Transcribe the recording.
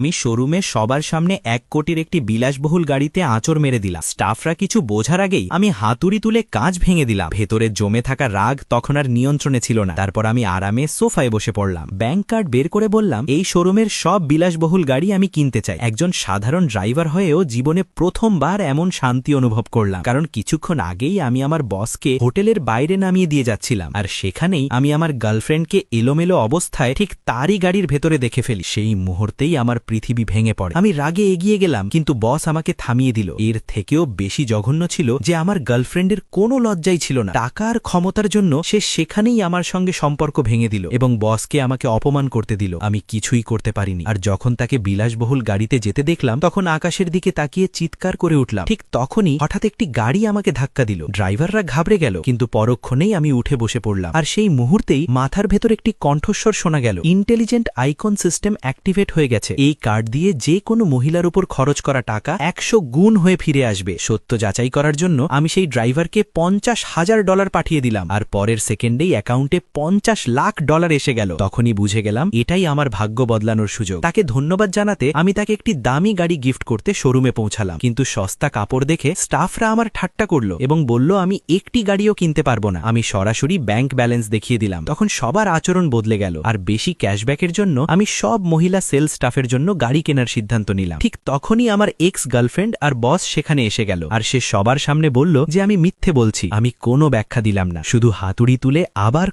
আমি শোরুমে সবার সামনে 1 কোটির একটি বিলাসবহুল গাড়িতে আঁচড় মেরে দিলাম। স্টাফরা কিছু বোঝার আগেই আমি হাতুড়ি তুলে কাঁচ ভেঙে দিলাম। ভেতরে জমে থাকা রাগ তখন আর নিয়ন্ত্রণে ছিল না। তারপর আমি আরামে সোফায় বসে পড়লাম। ব্যাংক কার্ড বের করে বললাম, এই শোরুমের সব বিলাসবহুল গাড়ি আমি কিনতে চাই। একজন সাধারণ ড্রাইভার হয়েও জীবনে প্রথমবার এমন শান্তি অনুভব করলাম, কারণ কিছুক্ষণ আগেই আমি আমার বসকে হোটেলের বাইরে নামিয়ে দিয়ে যাচ্ছিলাম, আর সেখানেই আমি আমার গার্লফ্রেন্ডকে এলোমেলো অবস্থায় ঠিক তারই গাড়ির ভেতরে দেখে ফেলি। সেই মুহূর্তেই আমার পৃথিবী ভেঙে পড়ে। আমি রাগে এগিয়ে গেলাম, কিন্তু বস আমাকে থামিয়ে দিল। এর থেকেও বেশি জঘন্য ছিল যে আমার গার্লফ্রেন্ডের কোনো লজ্জাই ছিল না। টাকার ক্ষমতার জন্য সে সেখানেই আমার সঙ্গে সম্পর্ক ভেঙে দিল এবং বসকে আমাকে অপমান করতে দিল। আমি কিছুই করতে পারিনি। আর যখন তাকে বিলাসবহুল গাড়িতে যেতে দেখলাম, তখন আকাশের দিকে তাকিয়ে চিৎকার করে উঠলাম। ঠিক তখনই হঠাৎ একটি গাড়ি আমাকে ধাক্কা দিল। ড্রাইভাররা ঘাবড়ে গেল, কিন্তু পরক্ষণেই আমি উঠে বসে পড়লাম। আর সেই মুহূর্তেই মাথার ভেতর একটি কণ্ঠস্বর শোনা গেল, ইন্টেলিজেন্ট আইকন সিস্টেম অ্যাক্টিভেট হয়ে গেছে। এই কার্ড দিয়ে যে কোনো মহিলার উপর খরচ করা টাকা 100 গুণ হয়ে ফিরে আসবে। সত্য যাচাই করার জন্য আমি সেই ড্রাইভারকে $50,000 পাঠিয়ে দিলাম, আর পরের সেকেন্ডেই অ্যাকাউন্টে $50 লাখ এসে গেল। তখনই বুঝে গেলাম এটাই আমার ভাগ্য বদলানোর সুযোগ। তাকে ধন্যবাদ জানাতে আমি তাকে একটি দামি গাড়ি গিফট করতে শোরুমে পৌঁছালাম, কিন্তু সস্তা কাপড় দেখে স্টাফরা আমার ঠাট্টা করল এবং বলল আমি একটি গাড়িও কিনতে পারবো না। আমি সরাসরি ব্যাংক ব্যালেন্স দেখিয়ে দিলাম। তখন সবার আচরণ বদলে গেল, আর বেশি ক্যাশব্যাকের জন্য আমি সব মহিলা সেলস স্টাফের জন্য গাড়ি কেনার সিদ্ধান্ত নিলাম। ঠিক তখনই আমার এক্স গার্লফ্রেন্ড আর বস সেখানে এসে গেল, আর সে সবার সামনে বলল যে আমি মিথ্যে বলছি। আমি কোনো ব্যাখ্যা দিলাম না, শুধু হাতুড়ি তুলে আবার